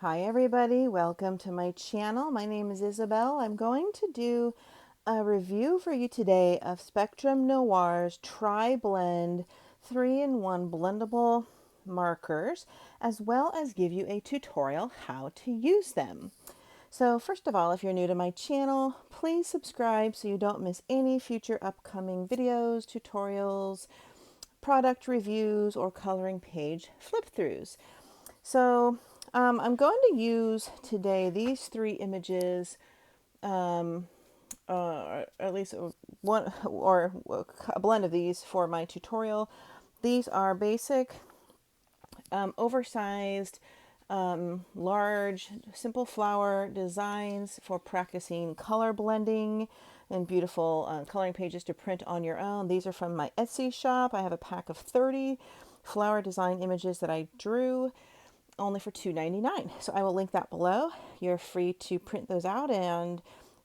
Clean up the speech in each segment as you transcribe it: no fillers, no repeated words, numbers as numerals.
Hi everybody, welcome to my channel. My name is Isabel. I'm going to do a review for you today of Spectrum Noir's Tri-Blend 3-in-1 blendable markers, as well as give you a tutorial how to use them. So first of all, if you're new to my channel, please subscribe so you don't miss any future upcoming videos, tutorials, product reviews, or coloring page flip-throughs. So I'm going to use today these three images, or at least one or a blend of these for my tutorial. These are basic, oversized, large, simple flower designs for practicing color blending and beautiful coloring pages to print on your own. These are from my Etsy shop. I have a pack of 30 flower design images that I drew only for $2.99. So I will link that below. You're free to print those out and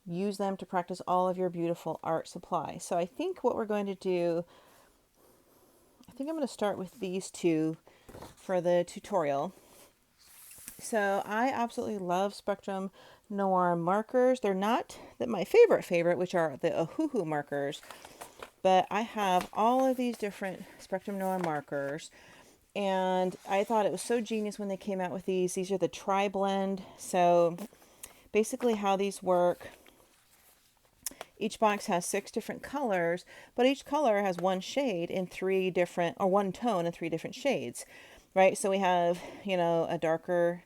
use them to practice all of your beautiful art supplies. So I think what we're going to do, I think I'm going to start with these two for the tutorial. So I absolutely love Spectrum Noir markers. They're not my favorite, which are the Oahu markers, but I have all of these different Spectrum Noir markers. And I thought it was so genius when they came out with these. These are the tri-blend. So basically how these work, each box has 6 different colors, but each color has one shade in 3 different, or one tone in 3 different shades, right? So we have, a darker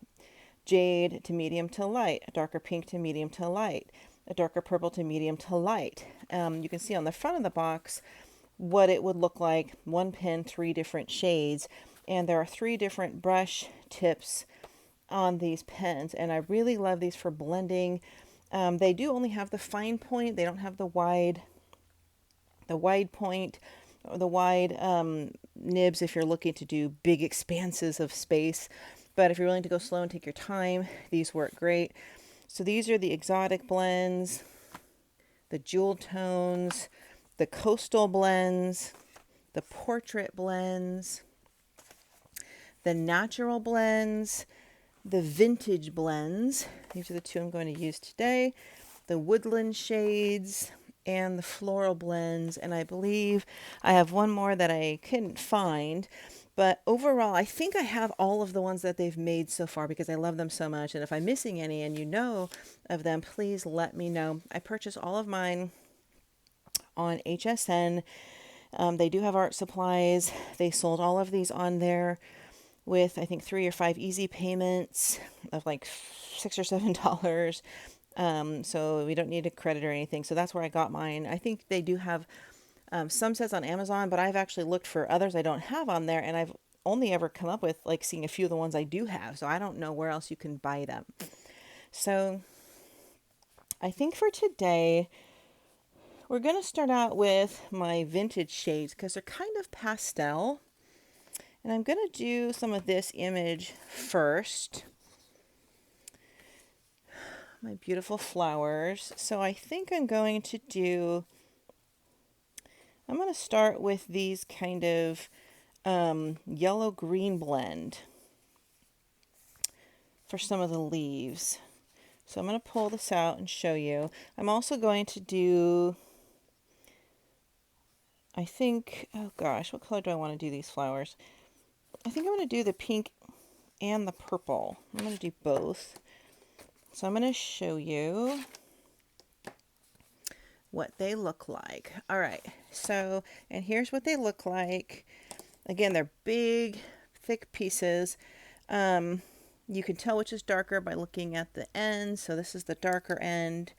jade to medium to light, a darker pink to medium to light, a darker purple to medium to light. You can see on the front of the box what it would look like, one pen, 3 different shades, and there are 3 different brush tips on these pens, and I really love these for blending. They do only have the fine point. They don't have the wide point or the wide nibs if you're looking to do big expanses of space. But if you're willing to go slow and take your time, these work great. So these are the exotic blends, the jewel tones, the coastal blends, the portrait blends, the natural blends, the vintage blends. These are the 2 I'm going to use today. The woodland shades and the floral blends. And I believe I have one more that I couldn't find. But overall, I think I have all of the ones that they've made so far because I love them so much. And if I'm missing any and you know of them, please let me know. I purchased all of mine on HSN. They do have art supplies. They sold all of these on there with I think 3 or 5 easy payments of like $6 or $7. So we don't need a credit or anything. So that's where I got mine. I think they do have some sets on Amazon, but I've actually looked for others I don't have on there, and I've only ever come up with like seeing a few of the ones I do have. So I don't know where else you can buy them. So I think for today, we're going to start out with my vintage shades because they're kind of pastel. And I'm going to do some of this image first. My beautiful flowers. So I think I'm going to start with these kind of yellow-green blend for some of the leaves. So I'm going to pull this out and show you. I'm also going to do, I think, oh gosh, what color do I want to do these flowers? I think I'm going to do the pink and the purple. I'm going to do both. So I'm going to show you what they look like. All right, so, and here's what they look like. Again, they're big, thick pieces. You can tell which is darker by looking at the ends. So this is the darker end.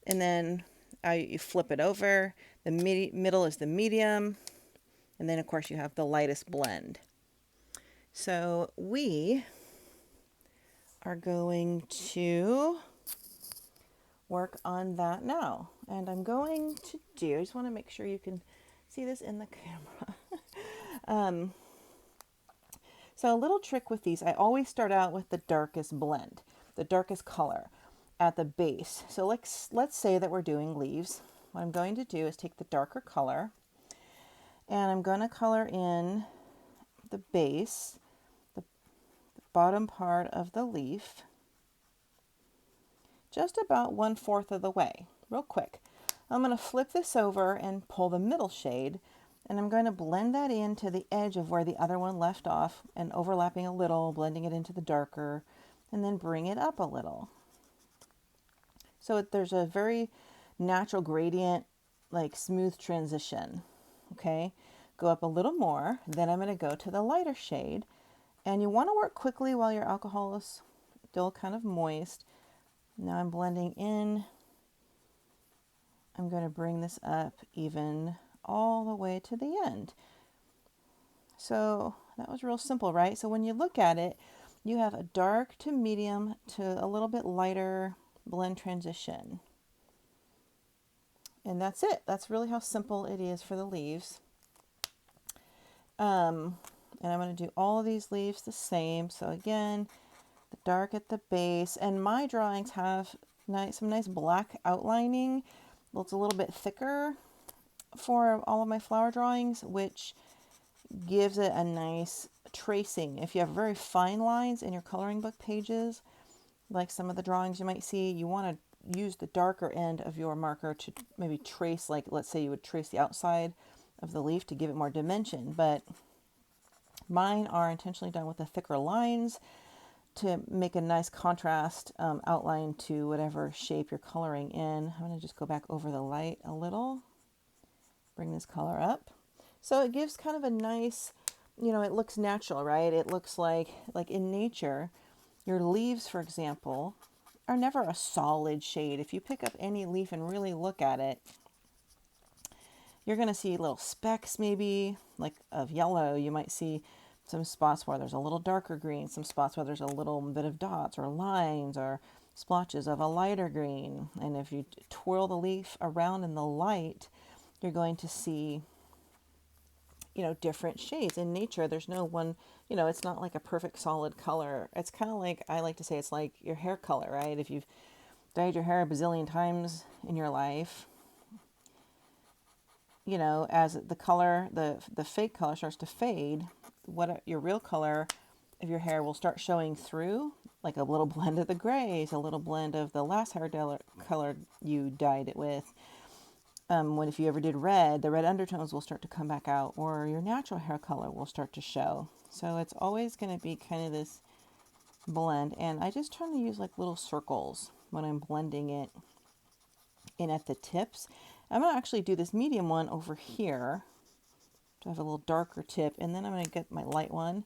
And then you flip it over. The middle is the medium. And then, of course, you have the lightest blend. So we are going to work on that now. And I'm going to do, I just want to make sure you can see this in the camera. So a little trick with these, I always start out with the darkest blend, the darkest color at the base. So let's say that we're doing leaves. What I'm going to do is take the darker color and I'm going to color in the base, the bottom part of the leaf, just about 1/4 of the way, real quick. I'm going to flip this over and pull the middle shade, and I'm going to blend that into the edge of where the other one left off and overlapping a little, blending it into the darker, and then bring it up a little. So there's a very natural gradient, like smooth transition. Okay, go up a little more, then I'm going to go to the lighter shade, and you want to work quickly while your alcohol is still kind of moist. Now I'm blending in. I'm going to bring this up even all the way to the end. So that was real simple, right? So when you look at it, you have a dark to medium to a little bit lighter blend transition. And that's it. That's really how simple it is for the leaves. And I'm going to do all of these leaves the same. So again, the dark at the base. And my drawings have some nice black outlining. It's a little bit thicker for all of my flower drawings, which gives it a nice tracing. If you have very fine lines in your coloring book pages, like some of the drawings you might see, you want to use the darker end of your marker to maybe trace, like let's say you would trace the outside of the leaf to give it more dimension, but mine are intentionally done with the thicker lines to make a nice contrast outline to whatever shape you're coloring in. I'm going to just go back over the light a little, bring this color up. So it gives kind of a nice, it looks natural, right? It looks like in nature, your leaves, for example, are never a solid shade. If you pick up any leaf and really look at it, you're going to see little specks maybe like of yellow. You might see some spots where there's a little darker green, some spots where there's a little bit of dots or lines or splotches of a lighter green. And if you twirl the leaf around in the light, you're going to see, different shades. In nature, there's no one, it's not like a perfect solid color. It's kind of like, I like to say it's like your hair color, right? If you've dyed your hair a bazillion times in your life, as the color, the fake color starts to fade, your real color of your hair will start showing through, like a little blend of the grays, a little blend of the last hair color you dyed it with. If you ever did red, the red undertones will start to come back out, or your natural hair color will start to show. So it's always going to be kind of this blend, and I just try to use like little circles when I'm blending it in at the tips. I'm going to actually do this medium one over here to have a little darker tip, and then I'm going to get my light one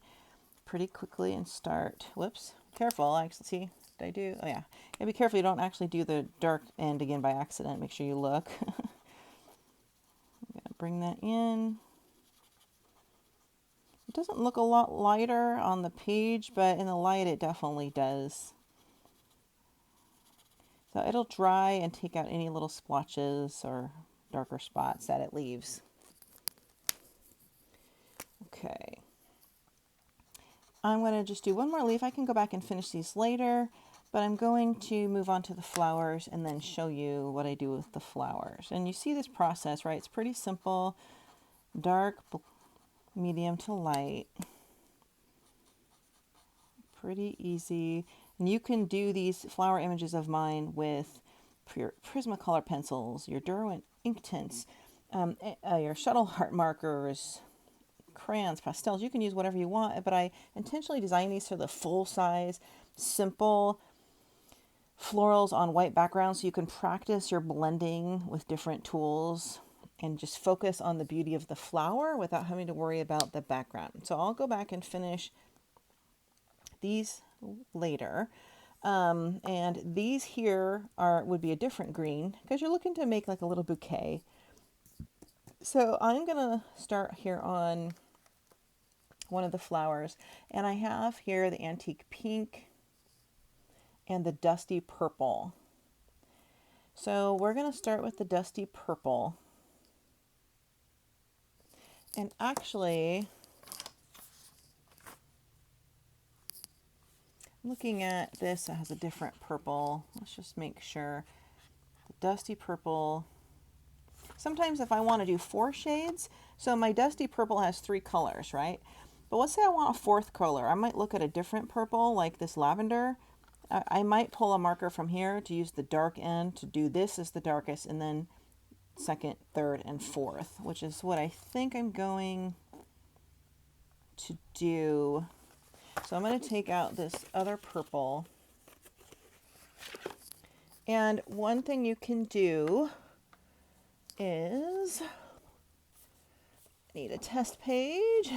pretty quickly and start. Whoops, careful. Actually, see, did I do? Oh yeah. And be careful you don't actually do the dark end again by accident. Make sure you look. I'm going to bring that in. It doesn't look a lot lighter on the page, but in the light it definitely does. So it'll dry and take out any little splotches or darker spots that it leaves. Okay. I'm going to just do one more leaf. I can go back and finish these later, but I'm going to move on to the flowers and then show you what I do with the flowers. And you see this process, right? It's pretty simple. Dark, medium to light. Pretty easy. And you can do these flower images of mine with your Prismacolor pencils, your Derwent ink tints, your shuttle heart markers, crayons, pastels. You can use whatever you want, but I intentionally designed these for the full size, simple florals on white background so you can practice your blending with different tools and just focus on the beauty of the flower without having to worry about the background. So I'll go back and finish these later. And these here would be a different green because you're looking to make like a little bouquet. So I'm going to start here on one of the flowers, and I have here the antique pink and the dusty purple. So we're going to start with the dusty purple. And actually, looking at this, it has a different purple. Let's just make sure. The dusty purple. Sometimes if I want to do 4 shades, so my dusty purple has 3 colors, right? But let's say I want a fourth color. I might look at a different purple, like this lavender. I might pull a marker from here to use the dark end to do this as the darkest, and then second, third, and fourth, which is what I think I'm going to do. So I'm going to take out this other purple. And one thing you can do is, I need a test page.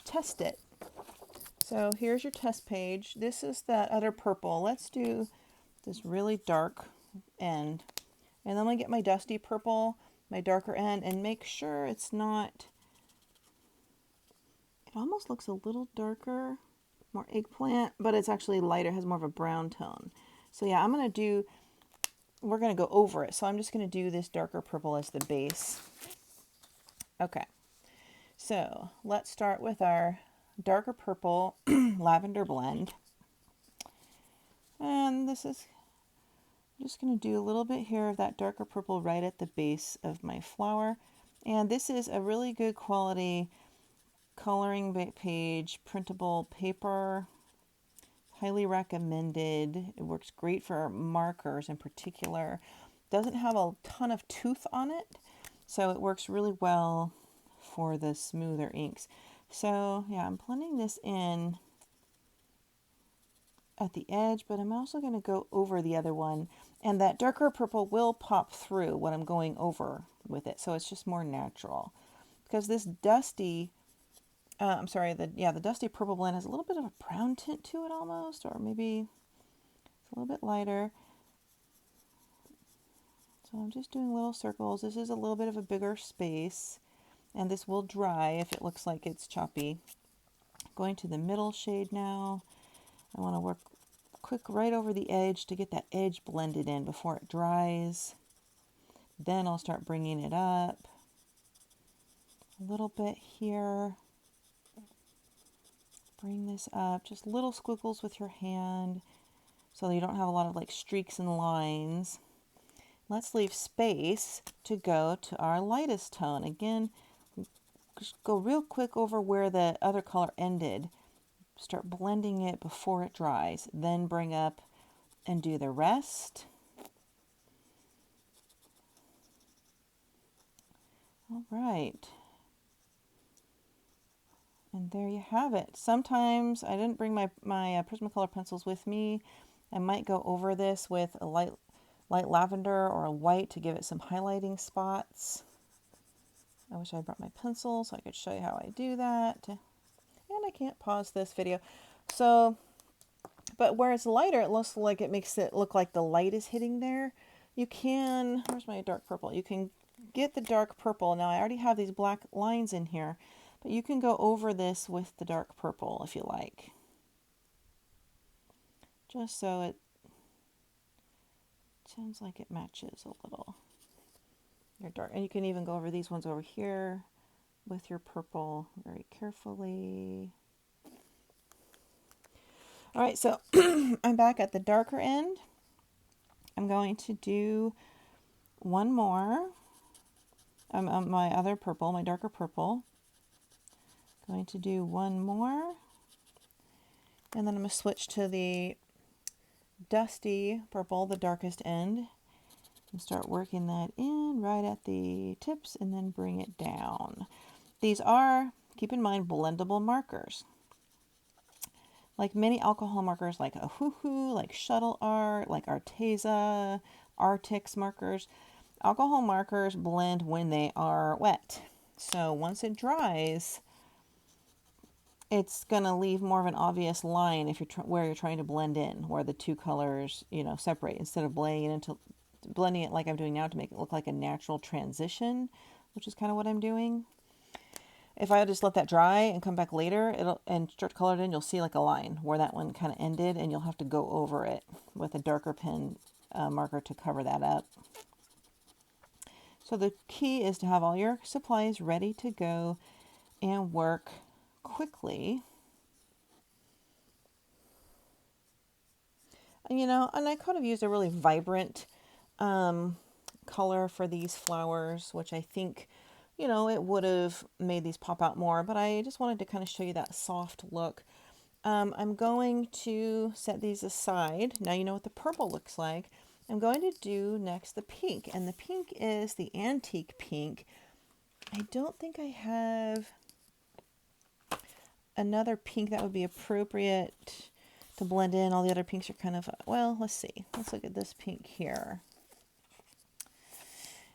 Test it. So here's your test page. This is that other purple. Let's do this really dark end. And then I'm going to get my dusty purple, my darker end, and make sure it's not, it almost looks a little darker, more eggplant, but it's actually lighter, it has more of a brown tone. So yeah, we're going to go over it. So I'm just going to do this darker purple as the base. Okay, so let's start with our darker purple lavender blend. And this is, I'm just going to do a little bit here of that darker purple right at the base of my flower. And this is a really good quality coloring page, printable paper. Highly recommended. It works great for markers in particular. Doesn't have a ton of tooth on it, so it works really well for the smoother inks. So yeah, I'm blending this in at the edge, but I'm also going to go over the other one, and that darker purple will pop through what I'm going over with it, so it's just more natural. Because this dusty, the dusty purple blend has a little bit of a brown tint to it almost, or maybe it's a little bit lighter. So I'm just doing little circles. This is a little bit of a bigger space, and this will dry if it looks like it's choppy. Going to the middle shade now. I want to work quick right over the edge to get that edge blended in before it dries. Then I'll start bringing it up a little bit here. Bring this up, just little squiggles with your hand so you don't have a lot of like streaks and lines. Let's leave space to go to our lightest tone. Again, just go real quick over where the other color ended. Start blending it before it dries. Then bring up and do the rest. All right. And there you have it. Sometimes I didn't bring my Prismacolor pencils with me. I might go over this with a light lavender or a white to give it some highlighting spots. I wish I brought my pencil so I could show you how I do that. And I can't pause this video. So, but where it's lighter, it looks like it makes it look like the light is hitting there. You can, where's my dark purple? You can get the dark purple. Now I already have these black lines in here, but you can go over this with the dark purple if you like. Just so it sounds like it matches a little. Your dark, and you can even go over these ones over here with your purple very carefully. All right, so I'm back at the darker end. I'm going to do one more. My other purple, my darker purple. Going to do one more. And then I'm going to switch to the dusty purple, the darkest end, and start working that in right at the tips and then bring it down. These are, keep in mind, blendable markers. Like many alcohol markers, like Ohuhu, like Shuttle Art, like Arteza, Artix markers. Alcohol markers blend when they are wet. So once it dries, it's going to leave more of an obvious line if you're where you're trying to blend in, where the two colors, separate, instead of blending it like I'm doing now to make it look like a natural transition, which is kind of what I'm doing. If I just let that dry and come back later and start to color it in, you'll see like a line where that one kind of ended, and you'll have to go over it with a darker pen marker to cover that up. So the key is to have all your supplies ready to go and work quickly. And I could have used a really vibrant color for these flowers, which I think you know, it would have made these pop out more, but I just wanted to kind of show you that soft look. I'm going to set these aside. Now you know what the purple looks like. I'm going to do next the pink, and the pink is the antique pink. I don't think I have another pink that would be appropriate to blend in. All the other pinks are kind of, well, let's see. Let's look at this pink here.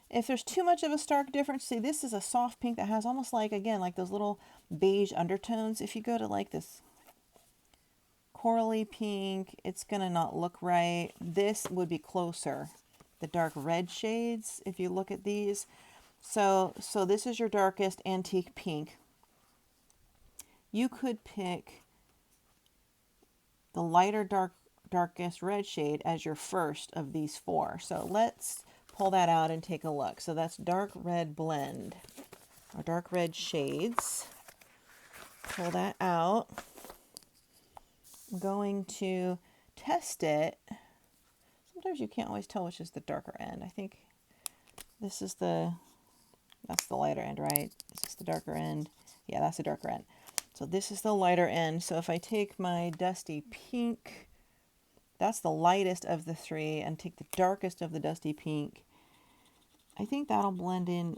If there's too much of a stark difference, see, this is a soft pink that has almost like, again, like those little beige undertones. If you go to like this corally pink, it's going to not look right. This would be closer. The dark red shades, if you look at these. So this is your darkest antique pink. You could pick the lighter darkest red shade as your first of these four. So let's pull that out and take a look. So that's dark red blend, or dark red shades. Pull that out. I'm going to test it. Sometimes you can't always tell which is the darker end. I think this is that's the lighter end, right? Is this the darker end? Yeah, that's the darker end. So this is the lighter end. So if I take my dusty pink, that's the lightest of the three, and take the darkest of the dusty pink, I think that'll blend in.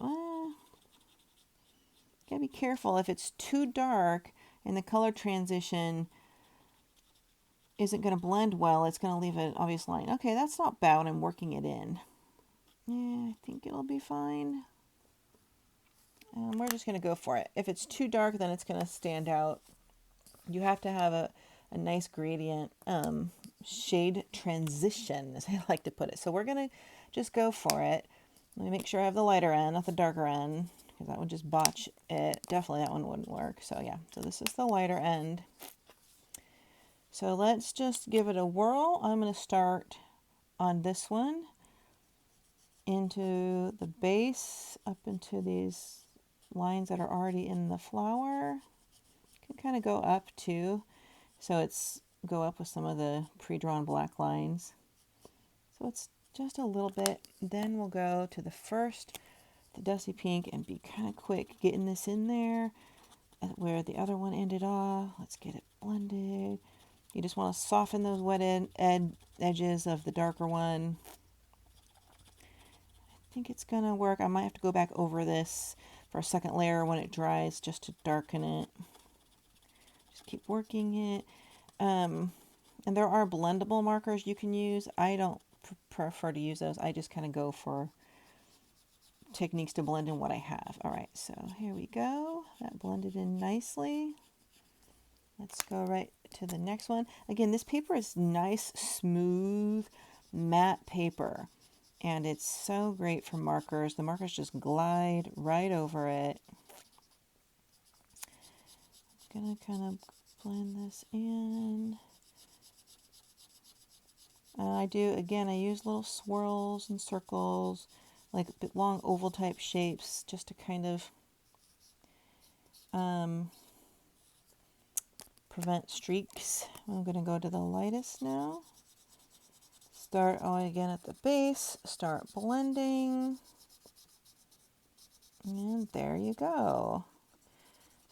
Gotta be careful. If it's too dark and the color transition isn't going to blend well, it's going to leave an obvious line. Okay, that's not bad. I'm working it in. Yeah, I think it'll be fine. We're just going to go for it. If it's too dark, then it's going to stand out. You have to have a nice gradient shade transition, as I like to put it. So we're going to just go for it. Let me make sure I have the lighter end, not the darker end, because that would just botch it. Definitely that one wouldn't work. So yeah, so this is the lighter end. So let's just give it a whirl. I'm going to start on this one into the base, up into these lines that are already in the flower. You can kind of go up too. So it's go up with some of the pre-drawn black lines. So it's just a little bit. Then we'll go to the first, the dusty pink, and be kind of quick getting this in there where the other one ended off. Let's get it blended. You just want to soften those wet edges of the darker one. I think it's going to work. I might have to go back over this for a second layer when it dries just to darken it. Just keep working it. And there are blendable markers you can use. I don't prefer to use those. I just kind of go for techniques to blend in what I have. All right, so here we go. That blended in nicely. Let's go right to the next one. Again, this paper is nice, smooth, matte paper, and it's so great for markers. The markers just glide right over it. I'm gonna kind of blend this in. I use little swirls and circles, like long oval type shapes, just to kind of prevent streaks. I'm going to go to the lightest now. Start again at the base, start blending, and there you go.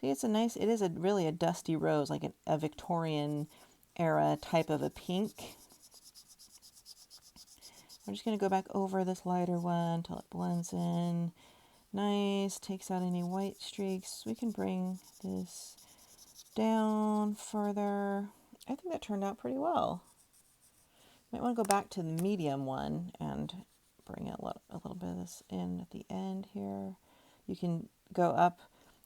See, it's it is really a dusty rose, like a Victorian era type of a pink. We're just going to go back over this lighter one until it blends in. Nice, takes out any white streaks. We can bring this down further. I think that turned out pretty well. Might want to go back to the medium one and bring a little bit of this in at the end here. You can go up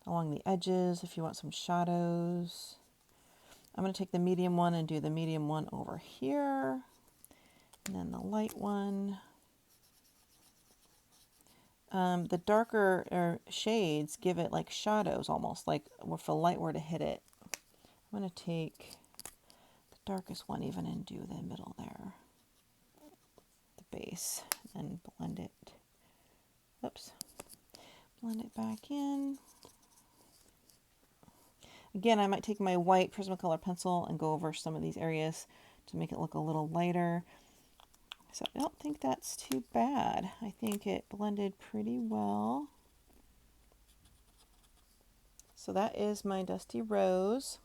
along the edges if you want some shadows. I'm going to take the medium one and do the medium one over here. And then the light one. The darker shades give it like shadows almost, like if the light were to hit it. I'm going to take the darkest one even and do the middle there, the base, and blend it. Oops. Blend it back in. Again, I might take my white Prismacolor pencil and go over some of these areas to make it look a little lighter. So I don't think that's too bad. I think it blended pretty well. So that is my Dusty Rose.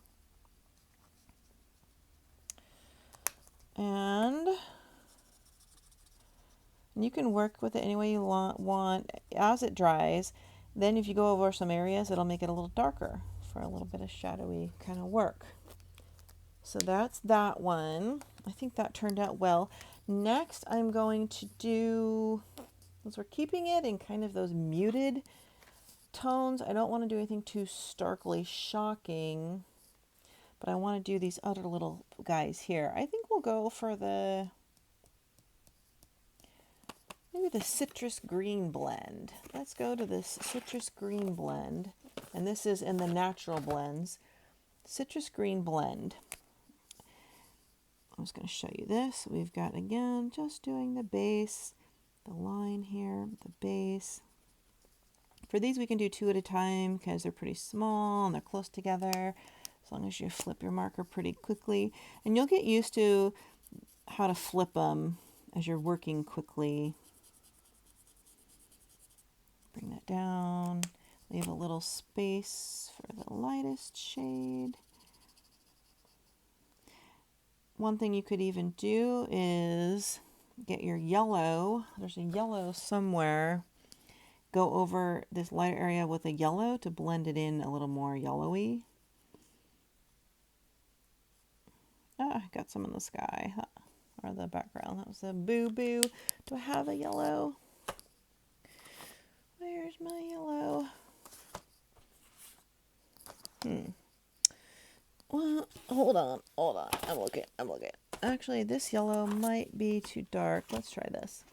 And you can work with it any way you want as it dries. Then if you go over some areas, it'll make it a little darker for a little bit of shadowy kind of work. So that's that one. I think that turned out well. Next, I'm going to do, since we're keeping it in kind of those muted tones, I don't want to do anything too starkly shocking, but I want to do these other little guys here. I think we'll go for maybe the citrus green blend. Let's go to this citrus green blend, and this is in the natural blends. Citrus green blend. I'm just going to show you this. We've got, again, just doing the base, the line here, the base. For these, we can do 2 at a time because they're pretty small and they're close together, as long as you flip your marker pretty quickly. And you'll get used to how to flip them as you're working quickly. Bring that down. Leave a little space for the lightest shade. One thing you could even do is get your yellow. There's a yellow somewhere. Go over this lighter area with a yellow to blend it in a little more yellowy. Ah, I got some in the sky, or the background. That was a boo-boo. Do I have a yellow? Where's my yellow? Well, hold on. I'm looking. Actually, this yellow might be too dark. Let's try this.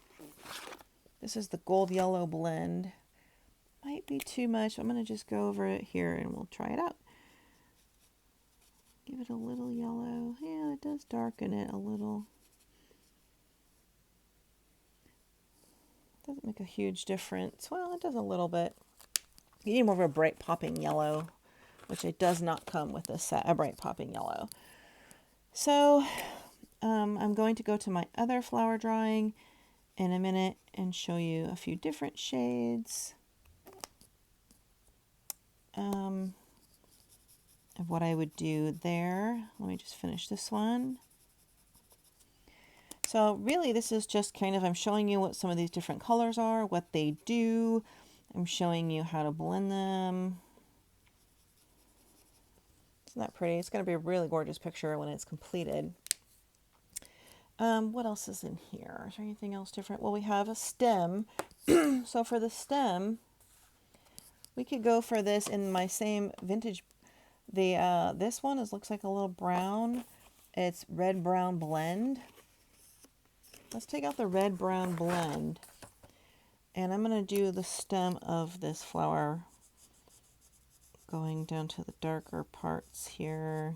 This is the gold yellow blend. Might be too much. I'm going to just go over it here and we'll try it out. Give it a little yellow. Yeah, it does darken it a little. Doesn't make a huge difference. Well, it does a little bit. You need more of a bright popping yellow, which it does not come with this set, a bright popping yellow. So I'm going to go to my other flower drawing in a minute and show you a few different shades of what I would do there. Let me just finish this one. So really this is just kind of, I'm showing you what some of these different colors are, what they do. I'm showing you how to blend them. Isn't that pretty? It's going to be a really gorgeous picture when it's completed. What else is in here? Is there anything else different? Well, we have a stem. So for the stem, we could go for this in my same vintage. This one looks like a little brown. It's red-brown blend. Let's take out the red-brown blend. And I'm going to do the stem of this flower, going down to the darker parts here.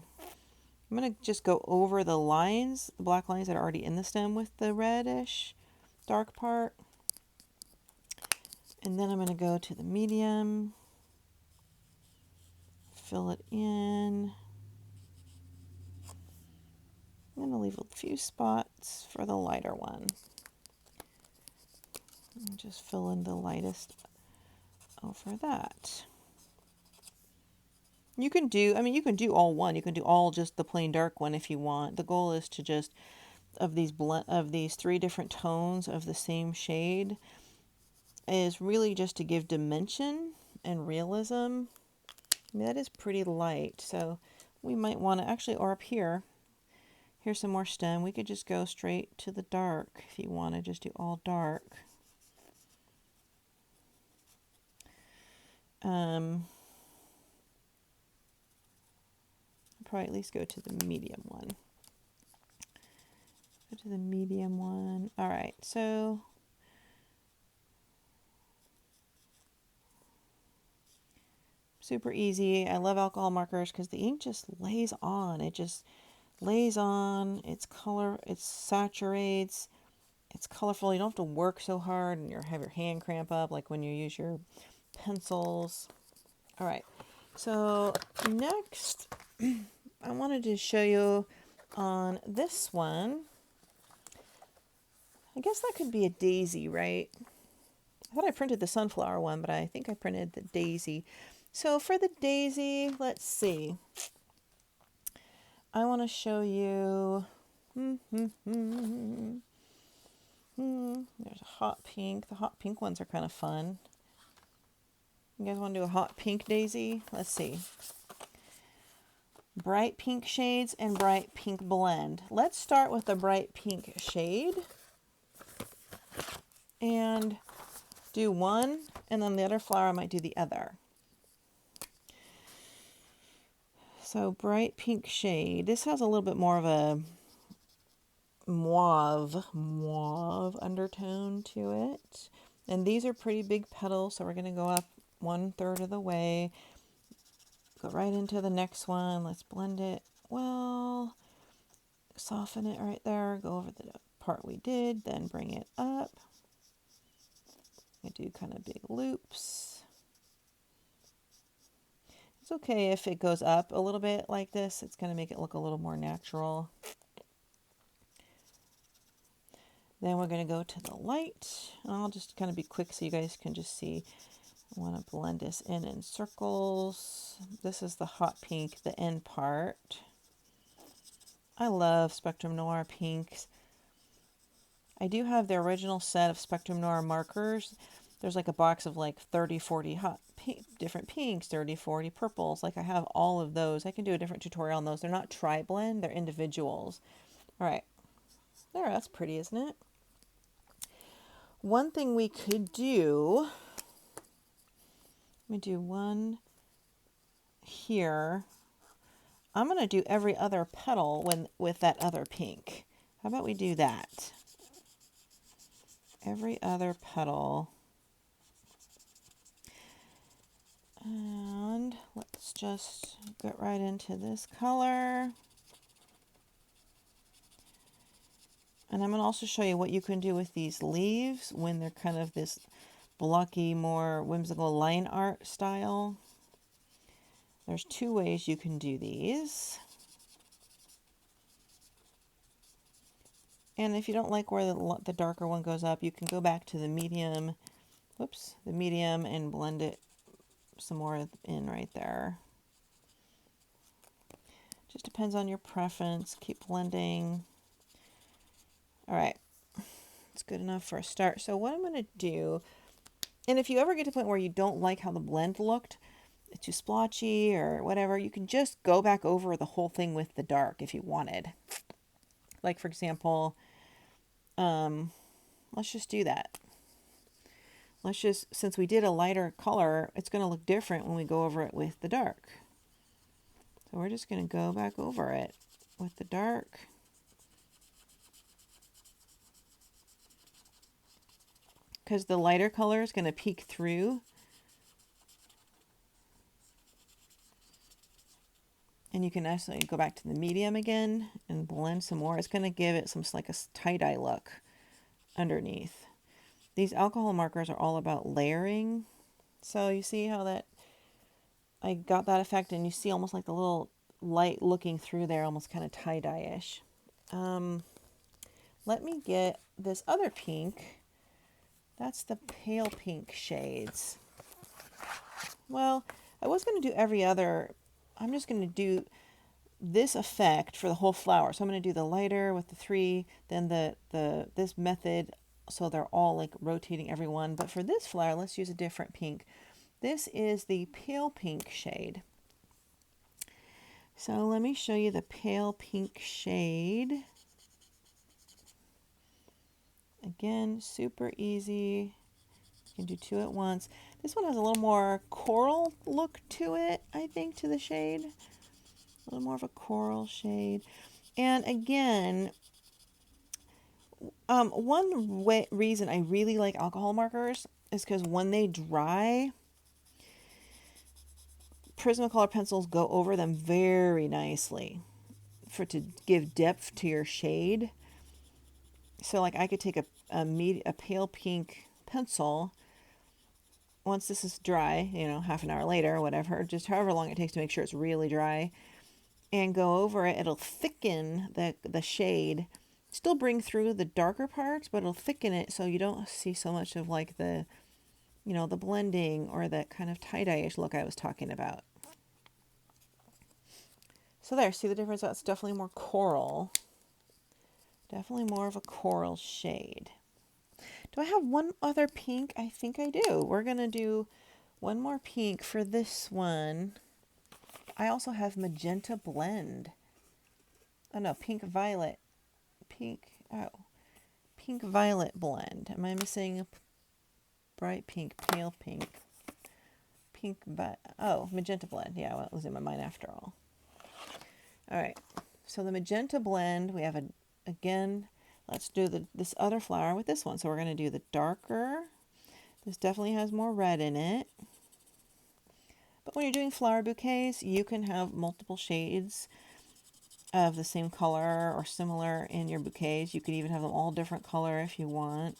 I'm going to just go over the lines, the black lines that are already in the stem with the reddish dark part. And then I'm going to go to the medium, fill it in. I'm going to leave a few spots for the lighter one. And just fill in the lightest over that. You can do, you can do all one. You can do all just the plain dark one if you want. The goal is to just, of these 3 different tones of the same shade, is really just to give dimension and realism. That is pretty light, so we might want to actually, or up here, here's some more stem. We could just go straight to the dark if you want to just do all dark. Probably at least go to the medium one. Go to the medium one. All right, so super easy. I love alcohol markers because the ink just lays on. It just lays on. It's color. It saturates. It's colorful. You don't have to work so hard and have your hand cramp up like when you use your pencils. All right. So next, I wanted to show you on this one. I guess that could be a daisy, right? I thought I printed the sunflower one, but I think I printed the daisy. So for the daisy, let's see. I want to show you, there's a hot pink. The hot pink ones are kind of fun. You guys want to do a hot pink daisy? Let's see. Bright pink shades and bright pink blend. Let's start with the bright pink shade and do one, and then the other flower I might do the other. So bright pink shade. This has a little bit more of a mauve undertone to it. And these are pretty big petals, so we're going to go up 1/3 of the way. Go right into the next one. Let's blend it well. Soften it right there. Go over the part we did, then bring it up. I do kind of big loops. It's okay if it goes up a little bit like this. It's going to make it look a little more natural. Then we're going to go to the light. I'll just kind of be quick so you guys can just see. I want to blend this in circles. This is the hot pink, the end part. I love Spectrum Noir pinks. I do have the original set of Spectrum Noir markers. There's like a box of like 30, 40 hot pink, different pinks, 30, 40 purples. Like I have all of those. I can do a different tutorial on those. They're not tri-blend, they're individuals. All right. There, that's pretty, isn't it? One thing we could do, let me do one here. I'm going to do every other petal with that other pink. How about we do that? Every other petal. And let's just get right into this color. And I'm going to also show you what you can do with these leaves when they're kind of this blocky, more whimsical line art style. There's 2 ways you can do these. And if you don't like where the darker one goes up, you can go back to the medium, the medium, and blend it some more in right there. Just depends on your preference. Keep blending. All right, it's good enough for a start. So what I'm going to do, and if you ever get to the point where you don't like how the blend looked, it's too splotchy or whatever, you can just go back over the whole thing with the dark if you wanted. Like for example, let's just do that. Since we did a lighter color, it's going to look different when we go over it with the dark. So we're just going to go back over it with the dark. Because the lighter color is going to peek through. And you can actually go back to the medium again and blend some more. It's going to give it some like a tie-dye look underneath. These alcohol markers are all about layering. So you see how that I got that effect, and you see almost like the little light looking through there, almost kind of tie-dye-ish. Let me get this other pink. That's the pale pink shades. Well, I was going to do every other. I'm just going to do this effect for the whole flower. So I'm going to do the lighter with the 3, then this method, so they're all like rotating every one. But for this flower, let's use a different pink. This is the pale pink shade. So let me show you the pale pink shade. Again, super easy. You can do 2 at once. This one has a little more coral look to it, I think, to the shade. A little more of a coral shade. And again, one reason I really like alcohol markers is because when they dry, Prismacolor pencils go over them very nicely to give depth to your shade. So like I could take a pale pink pencil, once this is dry, you know, half an hour later or whatever, just however long it takes to make sure it's really dry, and go over it. It'll thicken the shade, still bring through the darker parts, but it'll thicken it so you don't see so much of like the you know, the blending or that kind of tie-dye-ish look I was talking about. So there, see the difference? That's definitely more coral. Definitely more of a coral shade. Do I have one other pink? I think I do. We're going to do one more pink for this one. I also have magenta blend. Oh no, pink violet. Pink violet blend. Am I missing a bright pink, pale pink? Magenta blend. Yeah, well, it was in my mind after all. All right, so the magenta blend, we have again, let's do this other flower with this one. So we're going to do the darker. This definitely has more red in it. But when you're doing flower bouquets, you can have multiple shades of the same color or similar in your bouquets. You could even have them all different color if you want.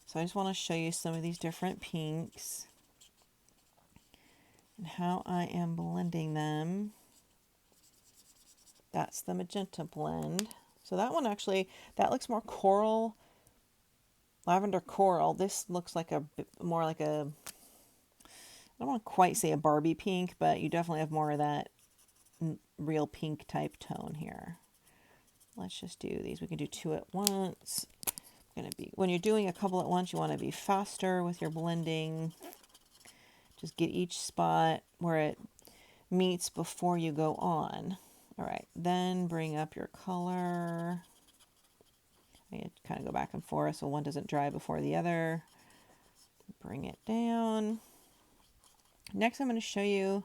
So I just want to show you some of these different pinks and how I am blending them. That's the magenta blend. So that one actually, that looks more coral, lavender coral. This looks like more like a, I don't want to quite say a Barbie pink, but you definitely have more of that real pink type tone here. Let's just do these. We can do two at once. When you're doing a couple at once, you want to be faster with your blending. Just get each spot where it meets before you go on. All right, then bring up your color. I kind of go back and forth so one doesn't dry before the other. Bring it down. Next, I'm going to show you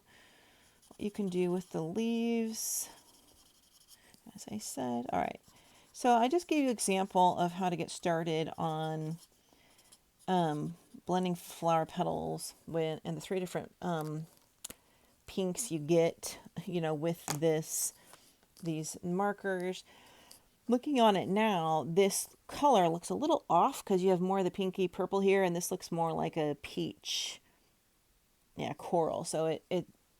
what you can do with the leaves. As I said, all right. So I just gave you an example of how to get started on blending flower petals and the three different pinks you get, you know, with these markers. Looking on it now, this color looks a little off because you have more of the pinky purple here, and this looks more like a peach, yeah, coral. So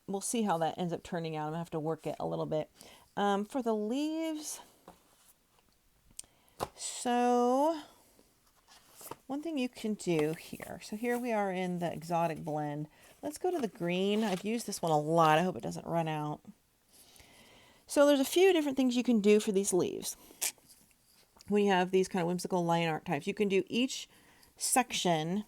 we'll see how that ends up turning out. I'm gonna have to work it a little bit. For the leaves, so one thing you can do here. So here we are in the exotic blend. Let's go to the green. I've used this one a lot. I hope it doesn't run out. So there's a few different things you can do for these leaves. When you have these kind of whimsical line art types, you can do each section,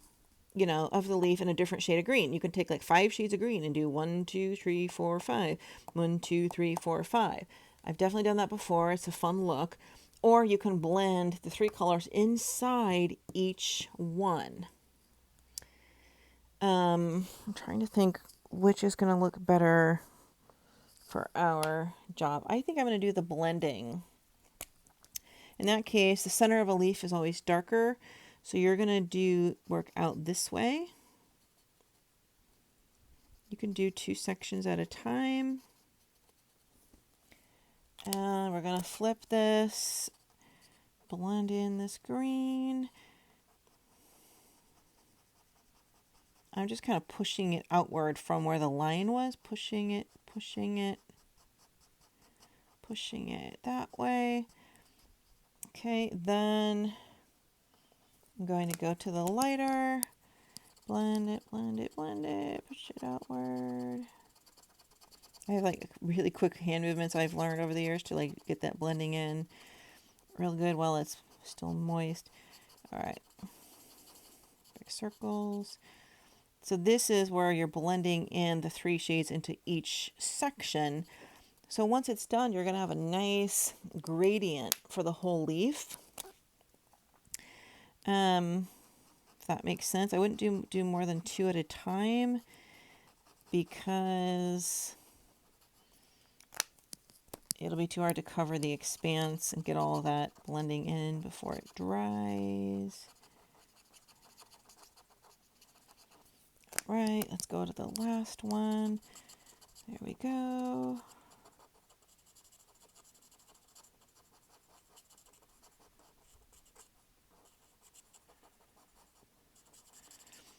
you know, of the leaf in a different shade of green. You can take like 5 shades of green and do 1, 2, 3, 4, 5. 1, 2, 3, 4, 5. I've definitely done that before. It's a fun look. Or you can blend the 3 colors inside each one. I'm trying to think which is going to look better for our job. I think I'm going to do the blending. In that case, the center of a leaf is always darker. So you're going to work out this way. You can do 2 sections at a time. And we're going to flip this, blend in this green. I'm just kind of pushing it outward from where the line was, pushing it that way. Okay, then I'm going to go to the lighter, blend it, push it outward. I have like really quick hand movements I've learned over the years to like get that blending in real good while it's still moist. All right, big circles. So this is where you're blending in the 3 shades into each section. So once it's done, you're going to have a nice gradient for the whole leaf. If that makes sense. I wouldn't do more than 2 at a time because it'll be too hard to cover the expanse and get all of that blending in before it dries. Right, let's go to the last one. There we go.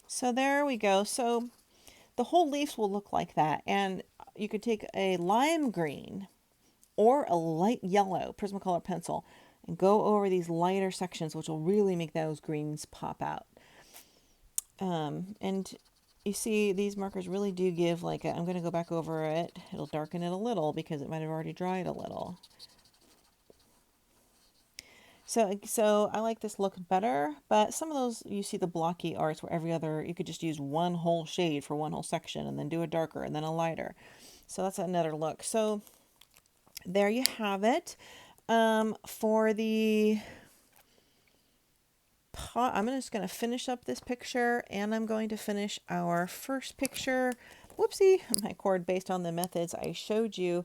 So there we go. So the whole leaves will look like that. And you could take a lime green or a light yellow Prismacolor pencil and go over these lighter sections, which will really make those greens pop out. And you see these markers really do give like I'm going to go back over it. It'll darken it a little because it might have already dried a little. So I like this look better, but some of those, you see the blocky arts where every other, you could just use one whole shade for one whole section and then do a darker and then a lighter. So that's another look. So there you have it. For the pot, I'm just going to finish up this picture, and I'm going to finish our first picture. Whoopsie, my cord based on the methods I showed you.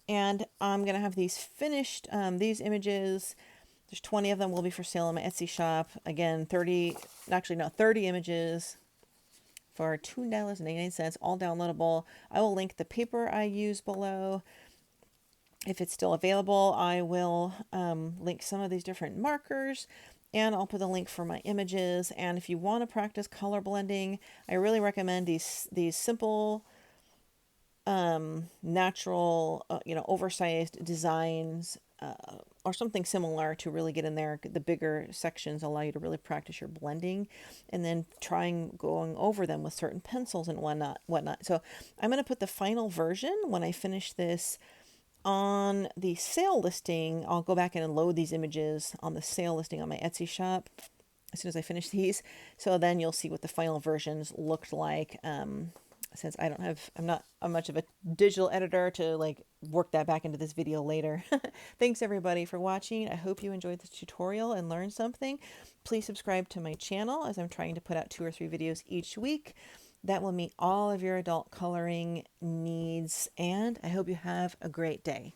And I'm going to have these finished, these images. There's 20 of them will be for sale in my Etsy shop. Again, 30 images for $2.99, all downloadable. I will link the paper I use below. If it's still available, I will link some of these different markers, and I'll put the link for my images. And if you want to practice color blending, I really recommend these simple, natural, oversized designs, or something similar to really get in there. The bigger sections allow you to really practice your blending, and then going over them with certain pencils and whatnot. So I'm going to put the final version when I finish this on the sale listing. I'll go back in and load these images on the sale listing on my Etsy shop as soon as I finish these. So then you'll see what the final versions looked like. Since I'm not much of a digital editor to like work that back into this video later. Thanks everybody for watching. I hope you enjoyed this tutorial and learned something. Please subscribe to my channel, as I'm trying to put out 2 or 3 videos each week that will meet all of your adult coloring needs. And I hope you have a great day.